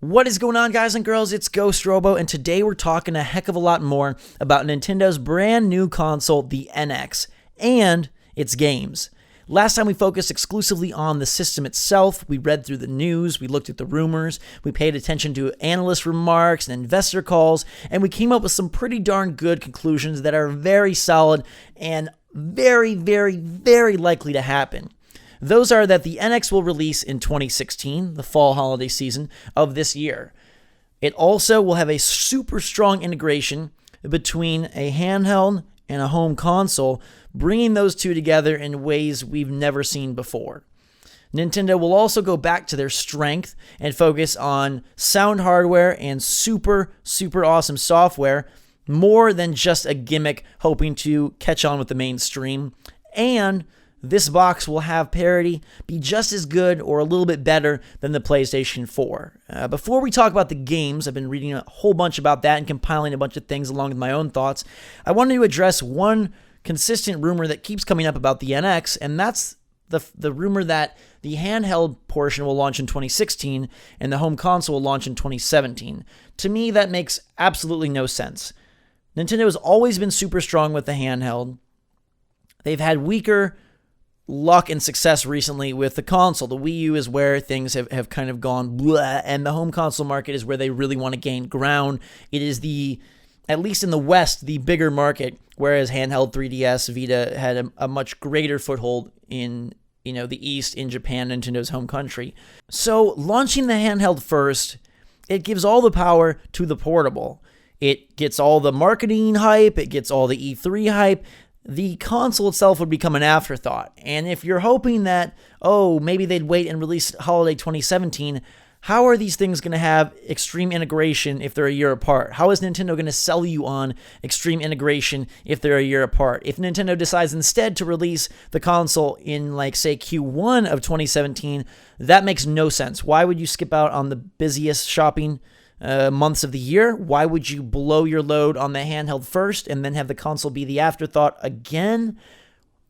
What is going on, guys and girls? It's Ghost Robo, and today we're talking a heck of a lot more about Nintendo's brand new console, the NX, and its games. Last time we focused exclusively on the system itself. We read through the news, we looked at the rumors, we paid attention to analyst remarks and investor calls, and we came up with some pretty darn good conclusions that are very solid and very, very, very likely to happen. Those are that the NX will release in 2016, the fall holiday season of this year. It also will have a super strong integration between a handheld and a home console, bringing those two together in ways we've never seen before. Nintendo will also go back to their strength and focus on sound hardware and super, super awesome software, more than just a gimmick hoping to catch on with the mainstream. And this box will have parity, be just as good or a little bit better than the PlayStation 4. Before we talk about the games, I've been reading a whole bunch about that and compiling a bunch of things along with my own thoughts. I wanted to address one consistent rumor that keeps coming up about the NX, and that's the rumor that the handheld portion will launch in 2016 and the home console will launch in 2017. To me, that makes absolutely no sense. Nintendo has always been super strong with the handheld. They've had weaker luck and success recently with the console. The Wii U is where things have kind of gone blah, and the home console market is where they really want to gain ground. It is at least in the West, the bigger market, whereas handheld 3DS, Vita had a much greater foothold in the East, in Japan, Nintendo's home country. So launching the handheld first, it gives all the power to the portable. It gets all the marketing hype, it gets all the E3 hype. The console itself would become an afterthought. And if you're hoping that, maybe they'd wait and release holiday 2017, how are these things going to have extreme integration if they're a year apart? How is Nintendo going to sell you on extreme integration if they're a year apart? If Nintendo decides instead to release the console in, say, Q1 of 2017, that makes no sense. Why would you skip out on the busiest shopping months of the year? Why would you blow your load on the handheld first and then have the console be the afterthought again?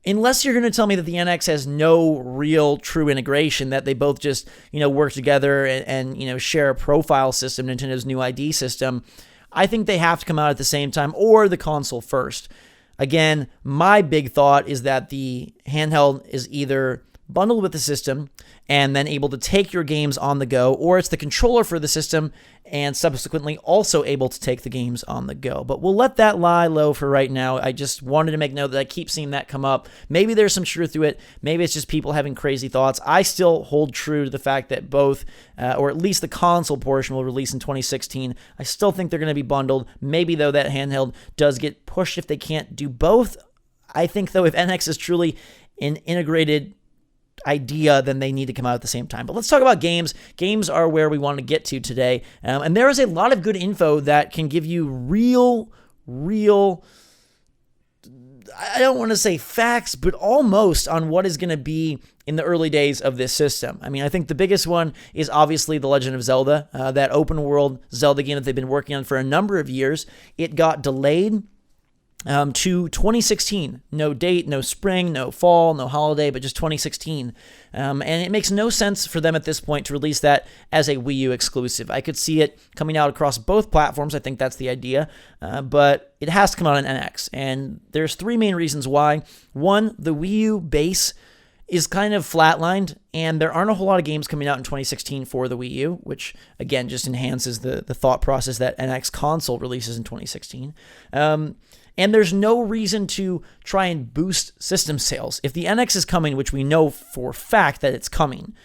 Unless you're going to tell me that the NX has no real true integration, that they both just, work together and share a profile system, Nintendo's new ID system, I think they have to come out at the same time or the console first. Again, my big thought is that the handheld is either bundled with the system and then able to take your games on the go, or it's the controller for the system and subsequently also able to take the games on the go. But we'll let that lie low for right now. I just wanted to make note that I keep seeing that come up. Maybe there's some truth to it. Maybe it's just people having crazy thoughts. I still hold true to the fact that both, or at least the console portion, will release in 2016. I still think they're going to be bundled. Maybe, though, that handheld does get pushed if they can't do both. I think, though, if NX is truly an integrated idea, then they need to come out at the same time. But let's talk about games. Games are where we want to get to today. And there is a lot of good info that can give you real, I don't want to say facts, but almost on what is going to be in the early days of this system. I mean, I think the biggest one is obviously The Legend of Zelda, that open world Zelda game that they've been working on for a number of years. It got delayed to 2016. No date, no spring, no fall, no holiday, but just 2016. And it makes no sense for them at this point to release that as a Wii U exclusive. I could see it coming out across both platforms. I think that's the idea. But it has to come out on NX. And there's three main reasons why. One, the Wii U base is kind of flatlined, and there aren't a whole lot of games coming out in 2016 for the Wii U, which, again, just enhances the thought process that NX console releases in 2016. And there's no reason to try and boost system sales. If the NX is coming, which we know for a fact that it's coming,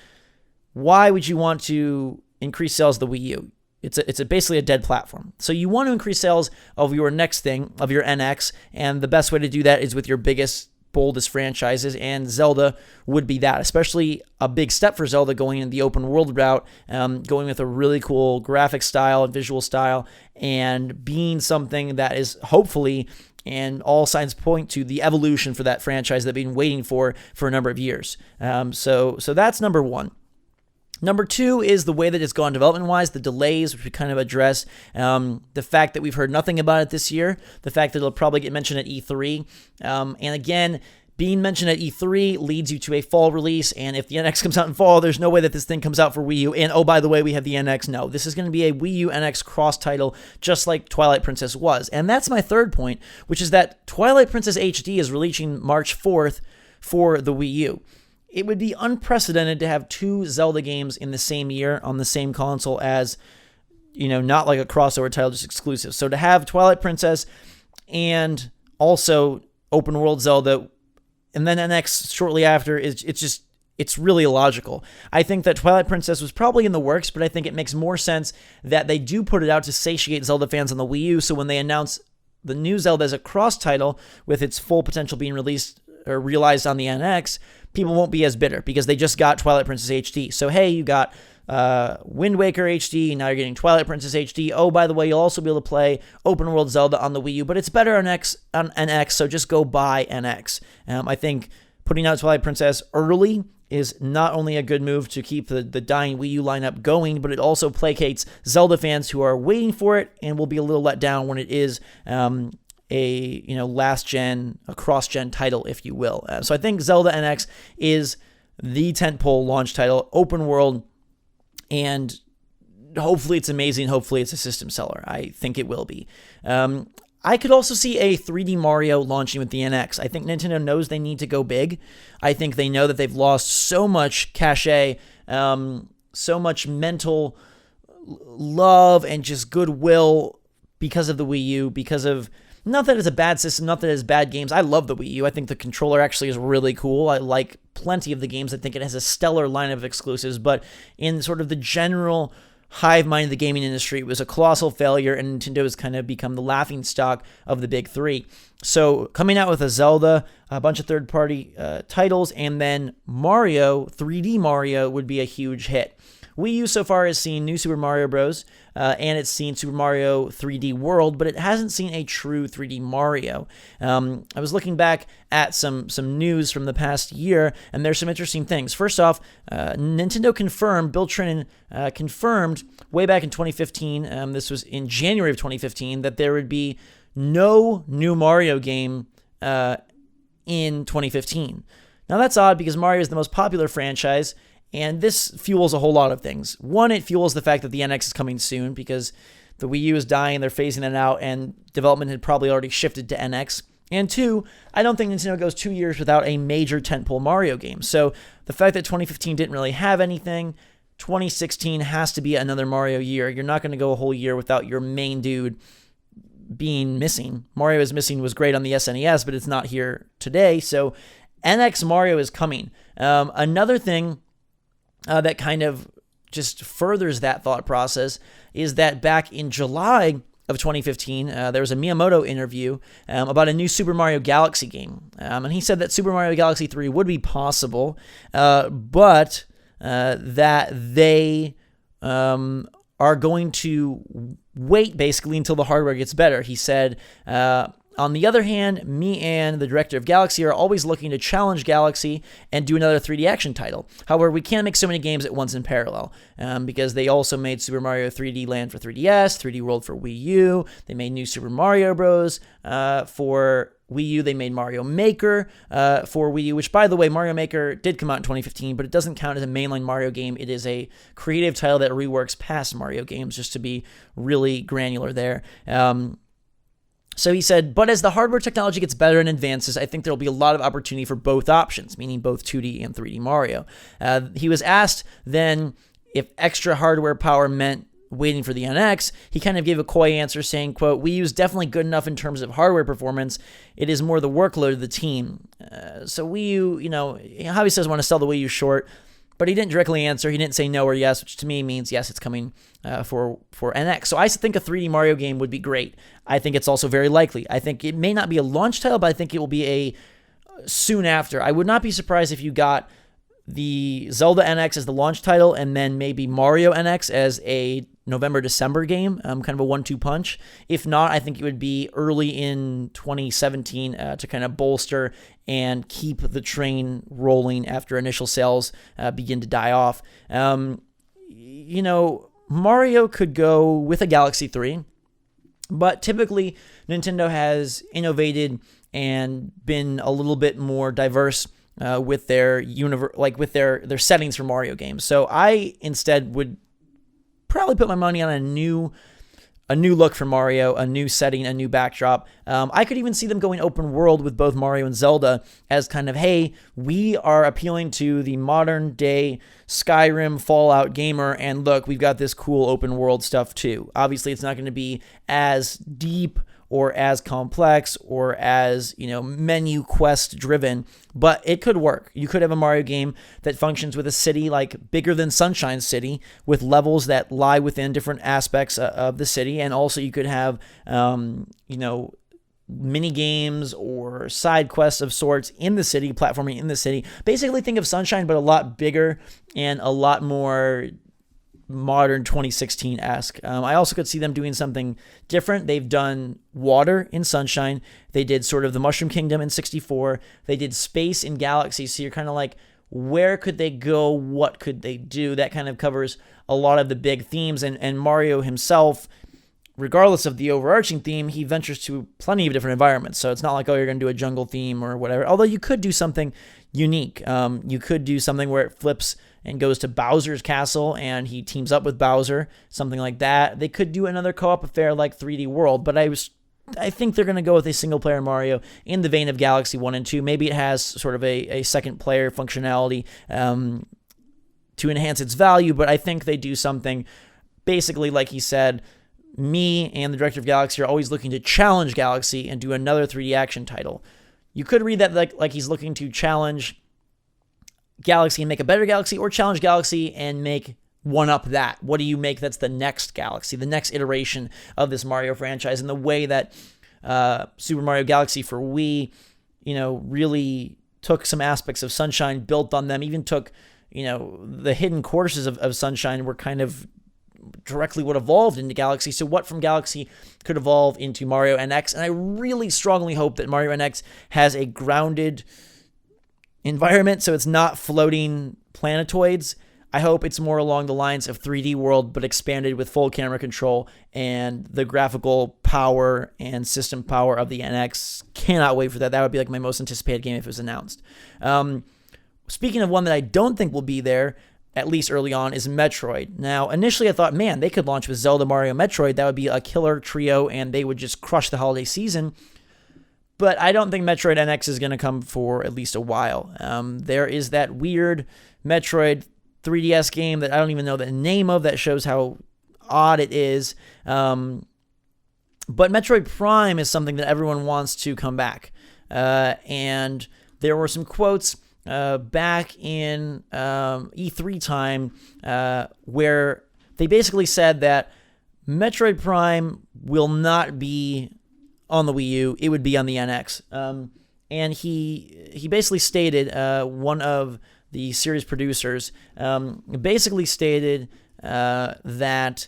why would you want to increase sales of the Wii U? It's basically a dead platform. So you want to increase sales of your next thing, of your NX, and the best way to do that is with your biggest, boldest franchises, and Zelda would be that, especially a big step for Zelda going in the open world route, going with a really cool graphic style and visual style, and being something that is hopefully, and all signs point to, the evolution for that franchise that they've been waiting for a number of years. So that's number one. Number two is the way that it's gone development-wise, the delays, which we kind of address, the fact that we've heard nothing about it this year, the fact that it'll probably get mentioned at E3, and again, being mentioned at E3 leads you to a fall release, and if the NX comes out in fall, there's no way that this thing comes out for Wii U, and oh, by the way, we have the NX. No, this is going to be a Wii U NX cross-title, just like Twilight Princess was. And that's my third point, which is that Twilight Princess HD is releasing March 4th for the Wii U. It would be unprecedented to have 2 Zelda games in the same year on the same console as, not like a crossover title, just exclusive. So to have Twilight Princess and also open world Zelda and then NX shortly after it's really illogical. I think that Twilight Princess was probably in the works, but I think it makes more sense that they do put it out to satiate Zelda fans on the Wii U, so when they announce the new Zelda as a cross title with its full potential being released or realized on the NX, people won't be as bitter because they just got Twilight Princess HD. So hey, you got Wind Waker HD, now you're getting Twilight Princess HD. Oh, by the way, you'll also be able to play open world Zelda on the Wii U, but it's better on NX, so just go buy NX. I think putting out Twilight Princess early is not only a good move to keep the dying Wii U lineup going, but it also placates Zelda fans who are waiting for it and will be a little let down when it is last gen, a cross-gen title, if you will. So I think Zelda NX is the tentpole launch title, open world, and hopefully it's amazing. Hopefully it's a system seller. I think it will be. I could also see a 3D Mario launching with the NX. I think Nintendo knows they need to go big. I think they know that they've lost so much cachet, so much mental love and just goodwill because of the Wii U, because of, not that it's a bad system, not that it's bad games. I love the Wii U. I think the controller actually is really cool. I like plenty of the games. I think it has a stellar line of exclusives, but in sort of the general hive mind of the gaming industry, it was a colossal failure, and Nintendo has kind of become the laughingstock of the big three. So coming out with a Zelda, a bunch of third-party titles, and then Mario, 3D Mario, would be a huge hit. Wii U so far has seen New Super Mario Bros. And it's seen Super Mario 3D World, but it hasn't seen a true 3D Mario. I was looking back at some news from the past year, and there's some interesting things. First off, Nintendo confirmed, Bill Trinen confirmed way back in 2015, this was in January of 2015, that there would be no new Mario game in 2015. Now that's odd because Mario is the most popular franchise, and this fuels a whole lot of things. One, it fuels the fact that the NX is coming soon because the Wii U is dying, they're phasing it out, and development had probably already shifted to NX. And two, I don't think Nintendo goes 2 years without a major tentpole Mario game. So the fact that 2015 didn't really have anything, 2016 has to be another Mario year. You're not going to go a whole year without your main dude being missing. Mario is Missing was great on the SNES, but it's not here today. So NX Mario is coming. Another thing that kind of just furthers that thought process is that back in July of 2015, there was a Miyamoto interview about a new Super Mario Galaxy game. And he said that Super Mario Galaxy 3 would be possible, but that they are going to wait basically until the hardware gets better. He said, on the other hand, me and the director of Galaxy are always looking to challenge Galaxy and do another 3D action title. However, we can't make so many games at once in parallel because they also made Super Mario 3D Land for 3DS, 3D World for Wii U. They made New Super Mario Bros. For Wii U. They made Mario Maker for Wii U, which, by the way, Mario Maker did come out in 2015, but it doesn't count as a mainline Mario game. It is a creative title that reworks past Mario games, just to be really granular there. So he said, but as the hardware technology gets better and advances, I think there will be a lot of opportunity for both options, meaning both 2D and 3D Mario. He was asked then if extra hardware power meant waiting for the NX. He kind of gave a coy answer saying, quote, Wii U is definitely good enough in terms of hardware performance. It is more the workload of the team. So Wii U, Javi says want to sell the Wii U short, but he didn't directly answer. He didn't say no or yes, which to me means yes, it's coming for NX. So I think a 3D Mario game would be great. I think it's also very likely. I think it may not be a launch title, but I think it will be a soon after. I would not be surprised if you got the Zelda NX as the launch title and then maybe Mario NX as a November-December game, kind of a 1-2 punch. If not, I think it would be early in 2017 to kind of bolster and keep the train rolling after initial sales begin to die off. Mario could go with a Galaxy 3, but typically Nintendo has innovated and been a little bit more diverse with their with their settings for Mario games. So I instead would probably put my money on a new look for Mario, a new setting, a new backdrop. I could even see them going open world with both Mario and Zelda as kind of, hey, we are appealing to the modern day Skyrim, Fallout gamer, and look, we've got this cool open world stuff too. Obviously, it's not going to be as deep or as complex or as, menu quest driven, but it could work. You could have a Mario game that functions with a city like bigger than Sunshine City with levels that lie within different aspects of the city. And also you could have, mini games or side quests of sorts in the city, platforming in the city. Basically think of Sunshine, but a lot bigger and a lot more modern 2016-esque. I also could see them doing something different. They've done water in Sunshine. They did sort of the Mushroom Kingdom in 64. They did space in Galaxy. So you're kind of like, where could they go? What could they do? That kind of covers a lot of the big themes. And Mario himself, regardless of the overarching theme, he ventures to plenty of different environments. So it's not like, oh, you're going to do a jungle theme or whatever. Although you could do something unique. You could do something where it flips and goes to Bowser's castle and he teams up with Bowser, something like that. They could do another co-op affair like 3D World, but I think they're going to go with a single-player Mario in the vein of Galaxy 1 and 2. Maybe it has sort of a second-player functionality to enhance its value, but I think they do something basically like he said, me and the director of Galaxy are always looking to challenge Galaxy and do another 3D action title. You could read that like he's looking to challenge Galaxy and make a better Galaxy, or challenge Galaxy and make one up that. What do you make that's the next Galaxy, the next iteration of this Mario franchise? And the way that Super Mario Galaxy for Wii, really took some aspects of Sunshine, built on them, even took, the hidden courses of Sunshine were kind of directly what evolved into Galaxy. So what from Galaxy could evolve into Mario NX? And I really strongly hope that Mario NX has a grounded environment, so it's not floating planetoids. I hope it's more along the lines of 3D World, but expanded with full camera control and the graphical power and system power of the NX. Cannot wait for that. That would be like my most anticipated game if it was announced. Speaking of one that I don't think will be there, at least early on, is Metroid. Now, initially I thought, man, they could launch with Zelda, Mario, Metroid. That would be a killer trio, and they would just crush the holiday season. But I don't think Metroid NX is going to come for at least a while. There is that weird Metroid 3DS game that I don't even know the name of that shows how odd it is. But Metroid Prime is something that everyone wants to come back. And there were some quotes back in E3 time where they basically said that Metroid Prime will not be on the Wii U, it would be on the NX. And he basically stated, one of the series producers, basically stated that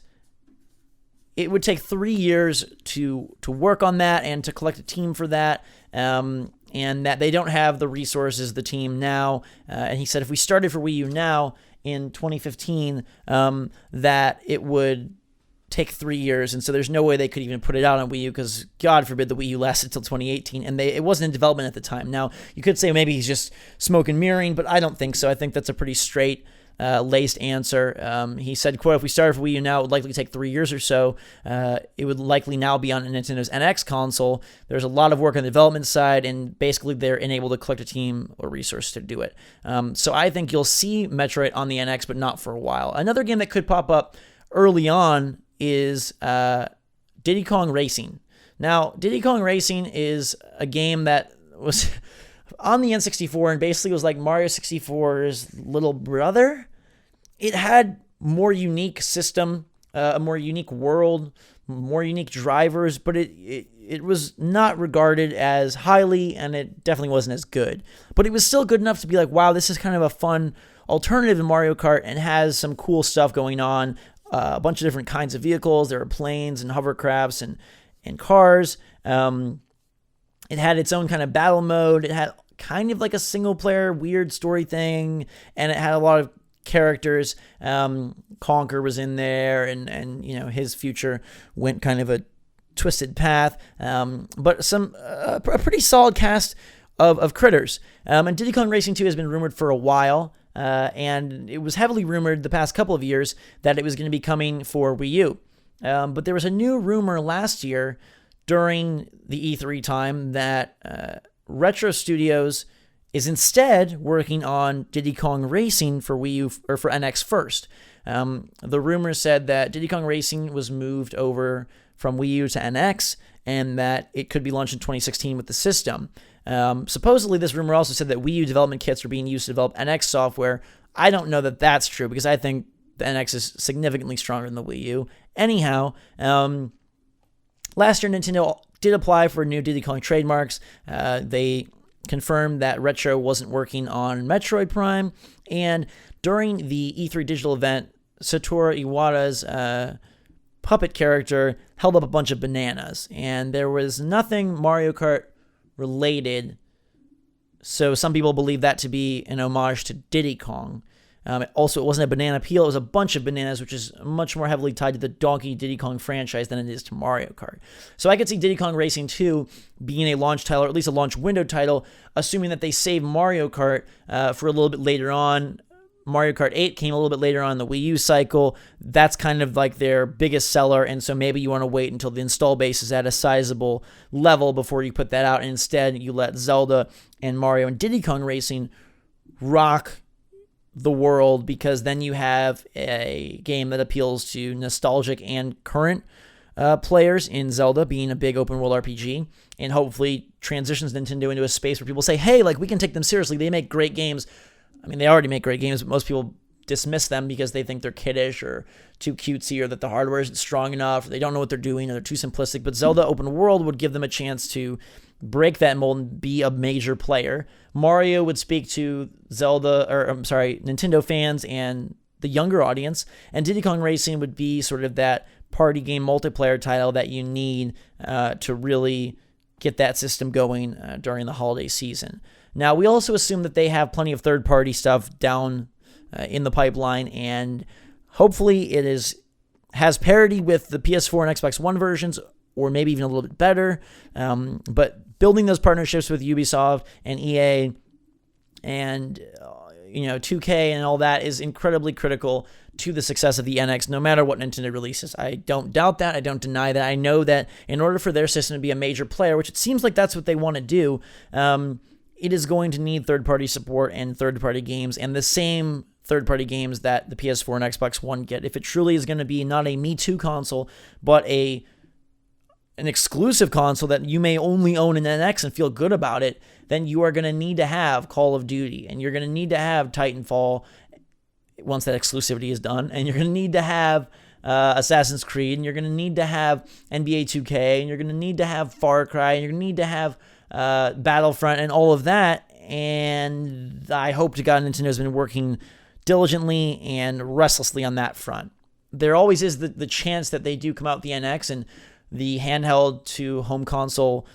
it would take 3 years to work on that and to collect a team for that, and that they don't have the resources, the team now. And he said if we started for Wii U now in 2015, that it would take 3 years, and so there's no way they could even put it out on Wii U because God forbid the Wii U lasted till 2018, and it wasn't in development at the time. Now, you could say maybe he's just smoke and mirroring, but I don't think so. I think that's a pretty straight laced answer. He said, quote, if we started for Wii U now, it would likely take 3 years or so. It would likely now be on Nintendo's NX console. There's a lot of work on the development side, and basically they're unable to collect a team or resource to do it. So I think you'll see Metroid on the NX, but not for a while. Another game that could pop up early on is Diddy Kong Racing. Now, Diddy Kong Racing is a game that was on the N64 and basically was like Mario 64's little brother. It had more unique system, a more unique world, more unique drivers, but it was not regarded as highly, and it definitely wasn't as good. But it was still good enough to be like, wow, this is kind of a fun alternative to Mario Kart and has some cool stuff going on. A bunch of different kinds of vehicles. There were planes and hovercrafts and cars. It had its own kind of battle mode. It had kind of like a single-player weird story thing, and it had a lot of characters. Conker was in there, and his future went kind of a twisted path, but a pretty solid cast of critters. And Diddy Kong Racing 2 has been rumored for a while, and it was heavily rumored the past couple of years that it was going to be coming for Wii U. But there was a new rumor last year during the E3 time that Retro Studios is instead working on Diddy Kong Racing for Wii U or for NX first. The rumor said that Diddy Kong Racing was moved over from Wii U to NX and that it could be launched in 2016 with the system. Supposedly, this rumor also said that Wii U development kits were being used to develop NX software. I don't know that that's true because I think the NX is significantly stronger than the Wii U. Anyhow, last year Nintendo did apply for new Diddy Kong trademarks. They confirmed that Retro wasn't working on Metroid Prime, and during the E3 digital event, Satoru Iwata's puppet character held up a bunch of bananas, and there was nothing Mario Kart related, so some people believe that to be an homage to Diddy Kong. Also, it wasn't a banana peel, it was a bunch of bananas, which is much more heavily tied to the Donkey Diddy Kong franchise than it is to Mario Kart. So I could see Diddy Kong Racing 2 being a launch title, or at least a launch window title, assuming that they save Mario Kart for a little bit later on. Mario Kart 8 came a little bit later on in the Wii U cycle. That's kind of like their biggest seller, and so maybe you want to wait until the install base is at a sizable level before you put that out, and instead you let Zelda and Mario and Diddy Kong Racing rock the world, because then you have a game that appeals to nostalgic and current players in Zelda being a big open world RPG, and hopefully transitions Nintendo into a space where people say, hey, like, we can take them seriously. They make great games. I mean, they already make great games, but most people dismiss them because they think they're kiddish or too cutesy, or that the hardware isn't strong enough, or they don't know what they're doing, or they're too simplistic. But Zelda open world would give them a chance to break that mold and be a major player. Mario would speak to Nintendo fans and the younger audience, and Diddy Kong Racing would be sort of that party game multiplayer title that you need to really get that system going during the holiday season. Now, we also assume that they have plenty of third-party stuff down in the pipeline, and hopefully it has parity with the PS4 and Xbox One versions, or maybe even a little bit better. But building those partnerships with Ubisoft and EA and 2K and all that is incredibly critical to the success of the NX, no matter what Nintendo releases. I don't doubt that. I don't deny that. I know that in order for their system to be a major player, which it seems like that's what they want to do, it is going to need third-party support and third-party games, and the same third-party games that the PS4 and Xbox One get. If it truly is going to be not a Me Too console, but an exclusive console that you may only own in NX and feel good about it, then you are going to need to have Call of Duty, and you're going to need to have Titanfall once that exclusivity is done, and you're going to need to have Assassin's Creed, and you're going to need to have NBA 2K, and you're going to need to have Far Cry, and you're going to need to have Battlefront and all of that. And I hope to God Nintendo has been working diligently and restlessly on that front. There always is the chance that they do come out with the NX, and the handheld to home console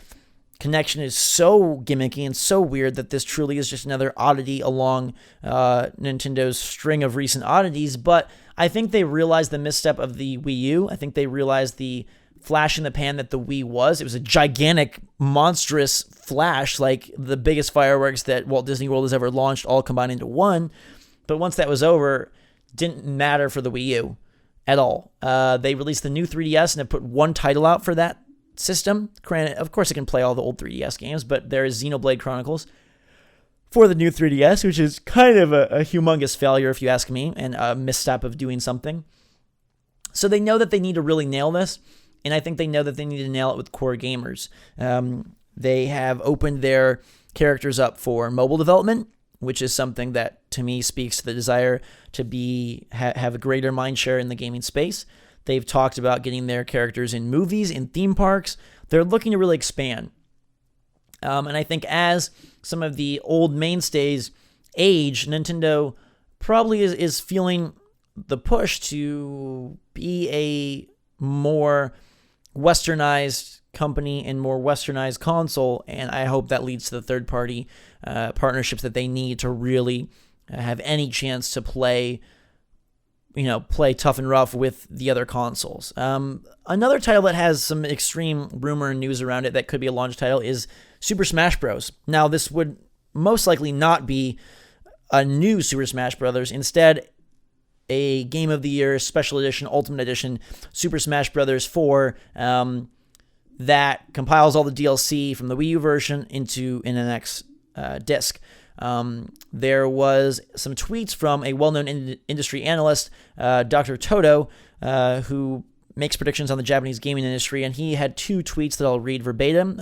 connection is so gimmicky and so weird that this truly is just another oddity along Nintendo's string of recent oddities. But I think they realized the misstep of the Wii U. I think they realized the flash in the pan that the Wii was. It was a gigantic, monstrous flash, like the biggest fireworks that Walt Disney World has ever launched, all combined into one. But once that was over, didn't matter for the Wii U at all. They released the new 3DS and have put one title out for that system. Granted, of course, it can play all the old 3DS games, but there is Xenoblade Chronicles for the new 3DS, which is kind of a humongous failure, if you ask me, and a misstep of doing something. So they know that they need to really nail this, and I think they know that they need to nail it with core gamers. They have opened their characters up for mobile development, which is something that, to me, speaks to the desire to have a greater mindshare in the gaming space. They've talked about getting their characters in movies, in theme parks. They're looking to really expand. And I think as some of the old mainstays age, Nintendo probably is feeling the push to be a more westernized company and more westernized console, and I hope that leads to the third-party partnerships that they need to really have any chance to play play tough and rough with the other consoles. Another title that has some extreme rumor and news around it that could be a launch title is Super Smash Bros. Now, this would most likely not be a new Super Smash Bros. Instead, a Game of the Year Special Edition, Ultimate Edition, Super Smash Bros. 4, that compiles all the DLC from the Wii U version into an NX disc. There was some tweets from a well-known industry analyst, Dr. Toto, who makes predictions on the Japanese gaming industry, and he had 2 tweets that I'll read verbatim.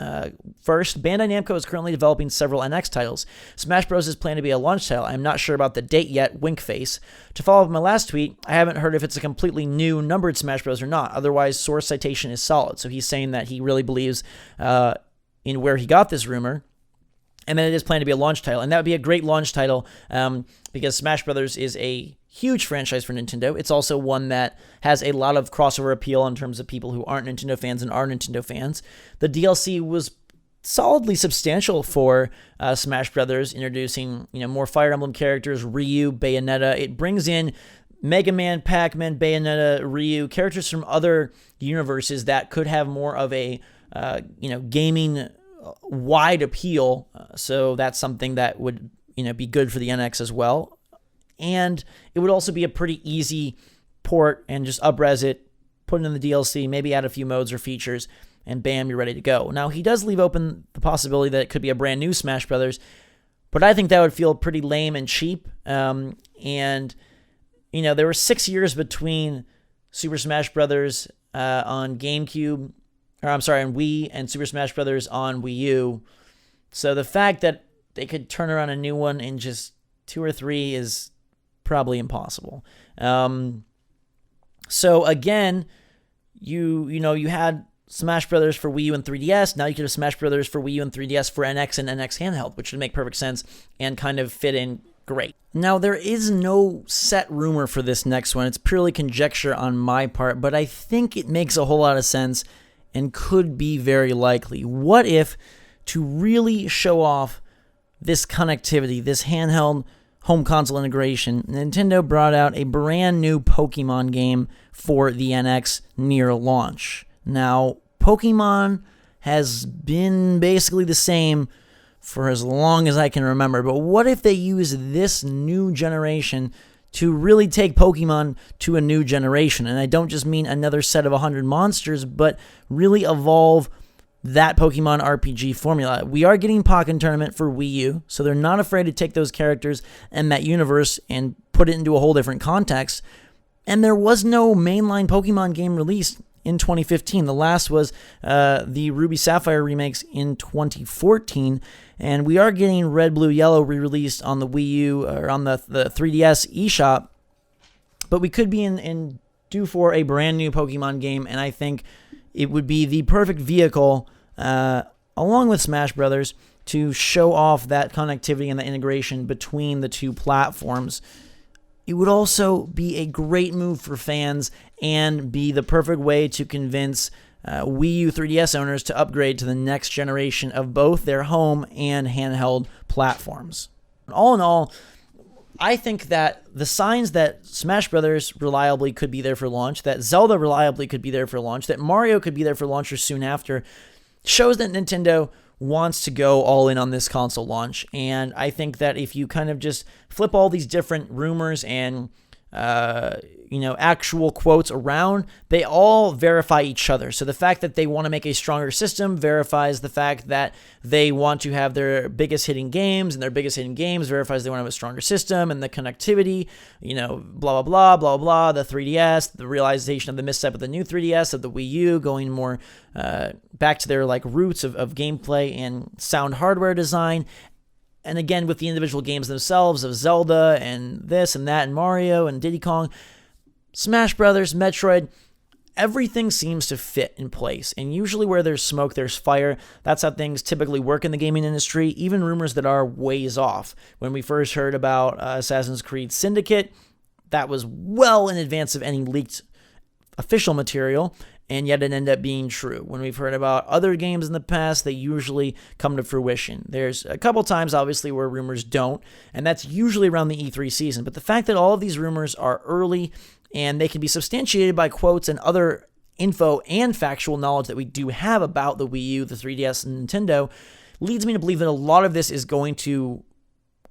First, Bandai Namco is currently developing several NX titles. Smash Bros. Is planned to be a launch title. I'm not sure about the date yet, wink face. To follow up my last tweet, I haven't heard if it's a completely new numbered Smash Bros. Or not. Otherwise, source citation is solid. So he's saying that he really believes in where he got this rumor, and then it is planned to be a launch title. And that would be a great launch title because Smash Brothers is a huge franchise for Nintendo. It's also one that has a lot of crossover appeal in terms of people who aren't Nintendo fans and are Nintendo fans. The DLC was solidly substantial for Smash Brothers, introducing more Fire Emblem characters, Ryu, Bayonetta. It brings in Mega Man, Pac-Man, Bayonetta, Ryu, characters from other universes that could have more of a gaming wide appeal, so that's something that would be good for the NX as well. And it would also be a pretty easy port and just up-res it, put it in the DLC, maybe add a few modes or features, and bam, you're ready to go. Now, he does leave open the possibility that it could be a brand new Smash Brothers, but I think that would feel pretty lame and cheap. And there were 6 years between Super Smash Brothers on GameCube, on Wii, and Super Smash Brothers on Wii U. So the fact that they could turn around a new one in just 2 or 3 is probably impossible. So again, you had Smash Brothers for Wii U and 3DS. Now you could have Smash Brothers for Wii U and 3DS for NX and NX handheld, which would make perfect sense and kind of fit in great. Now, there is no set rumor for this next one. It's purely conjecture on my part, but I think it makes a whole lot of sense and could be very likely. What if, to really show off this connectivity, this handheld home console integration, Nintendo brought out a brand new Pokemon game for the NX near launch? Now, Pokemon has been basically the same for as long as I can remember, but what if they use this new generation to really take Pokemon to a new generation? And I don't just mean another set of 100 monsters, but really evolve that Pokemon RPG formula. We are getting Pokken Tournament for Wii U, so they're not afraid to take those characters and that universe and put it into a whole different context. And there was no mainline Pokemon game released in 2015. The last was the Ruby Sapphire remakes in 2014, and we are getting Red, Blue, Yellow re-released on the Wii U or on the 3DS eShop, but we could be in due for a brand new Pokemon game, and I think it would be the perfect vehicle, along with Smash Brothers, to show off that connectivity and the integration between the two platforms. It would also be a great move for fans and be the perfect way to convince Wii U 3DS owners to upgrade to the next generation of both their home and handheld platforms. All in all, I think that the signs that Smash Brothers reliably could be there for launch, that Zelda reliably could be there for launch, that Mario could be there for launch or soon after, shows that Nintendo wants to go all in on this console launch. And I think that if you kind of just flip all these different rumors and actual quotes around, they all verify each other. So the fact that they want to make a stronger system verifies the fact that they want to have their biggest hitting games, and their biggest hitting games verifies they want to have a stronger system, and the connectivity, blah, blah, blah, blah, blah, the 3DS, the realization of the misstep of the new 3DS, of the Wii U, going more back to their roots of gameplay and sound hardware design. And again, with the individual games themselves of Zelda and this and that and Mario and Diddy Kong, Smash Brothers, Metroid, everything seems to fit in place. And usually where there's smoke, there's fire. That's how things typically work in the gaming industry, even rumors that are ways off. When we first heard about Assassin's Creed Syndicate, that was well in advance of any leaked official material, and yet it ended up being true. When we've heard about other games in the past, they usually come to fruition. There's a couple times, obviously, where rumors don't, and that's usually around the E3 season. But the fact that all of these rumors are early and they can be substantiated by quotes and other info and factual knowledge that we do have about the Wii U, the 3DS, and Nintendo, leads me to believe that a lot of this is going to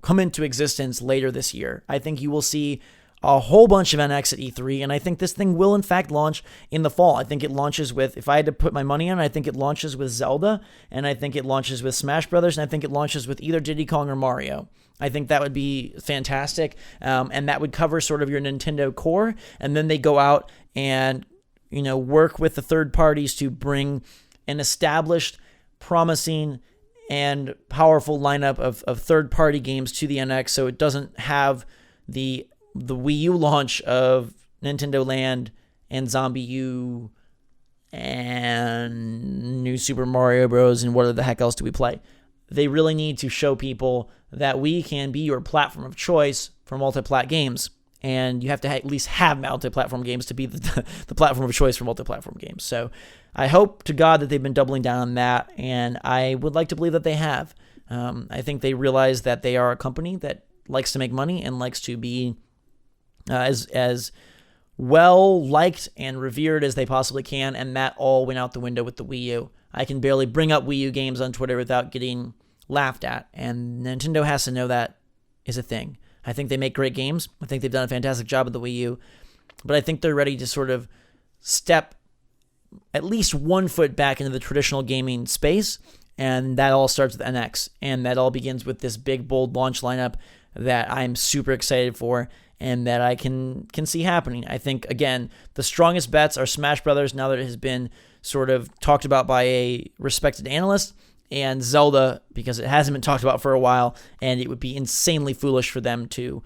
come into existence later this year. I think you will see a whole bunch of NX at E3, and I think this thing will in fact launch in the fall. I think it launches with, if I had to put my money on it, I think it launches with Zelda, and I think it launches with Smash Brothers, and I think it launches with either Diddy Kong or Mario. I think that would be fantastic, and that would cover sort of your Nintendo core, and then they go out and work with the third parties to bring an established, promising, and powerful lineup of third-party games to the NX, so it doesn't have the Wii U launch of Nintendo Land and Zombie U and New Super Mario Bros. And what the heck else do we play? They really need to show people that we can be your platform of choice for multi-plat games. And you have to at least have multi-platform games to be the platform of choice for multi-platform games. So I hope to God that they've been doubling down on that, and I would like to believe that they have. I think they realize that they are a company that likes to make money and likes to be as well liked and revered as they possibly can, and that all went out the window with the Wii U. I can barely bring up Wii U games on Twitter without getting laughed at, and Nintendo has to know that is a thing. I think they make great games. I think they've done a fantastic job with the Wii U, but I think they're ready to sort of step at least 1 foot back into the traditional gaming space, and that all starts with NX, and that all begins with this big, bold launch lineup that I'm super excited for and that I can see happening. I think, again, the strongest bets are Smash Brothers, now that it has been sort of talked about by a respected analyst, and Zelda, because it hasn't been talked about for a while, and it would be insanely foolish for them to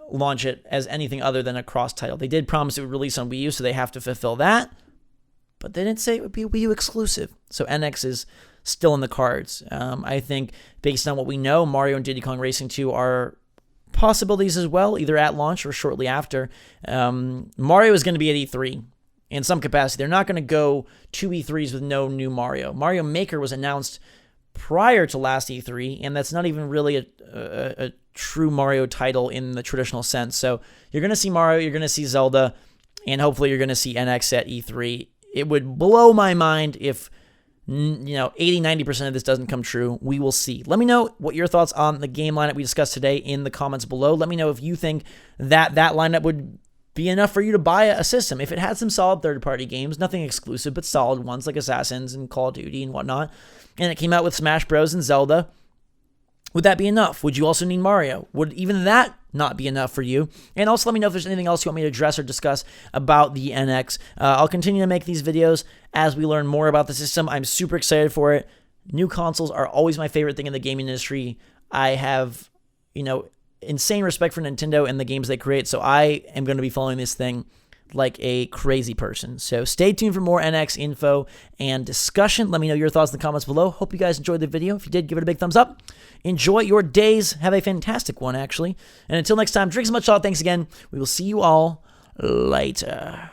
launch it as anything other than a cross title. They did promise it would release on Wii U, so they have to fulfill that, but they didn't say it would be a Wii U exclusive. So NX is still in the cards. I think based on what we know, Mario and Diddy Kong Racing 2 are possibilities as well, either at launch or shortly after. Mario is going to be at E3 in some capacity. They're not going to go 2 E3s with no new Mario. Mario Maker was announced prior to last E3, and that's not even really a true Mario title in the traditional sense. So you're going to see Mario, you're going to see Zelda, and hopefully you're going to see NX at E3. It would blow my mind if 80-90% of this doesn't come true. We will see. Let me know what your thoughts on the game lineup we discussed today in the comments below. Let me know if you think that lineup would be enough for you to buy a system. If it had some solid third-party games, nothing exclusive, but solid ones like Assassins and Call of Duty and whatnot, and it came out with Smash Bros. And Zelda, would that be enough? Would you also need Mario? Would even that not be enough for you? And also let me know if there's anything else you want me to address or discuss about the NX. I'll continue to make these videos as we learn more about the system. I'm super excited for it. New consoles are always my favorite thing in the gaming industry. I have, insane respect for Nintendo and the games they create, so I am going to be following this thing like a crazy person. So stay tuned for more NX info and discussion. Let me know your thoughts in the comments below. Hope you guys enjoyed the video. If you did, give it a big thumbs up. Enjoy your days. Have a fantastic one, actually. And until next time, drink as much salt. Thanks again. We will see you all later.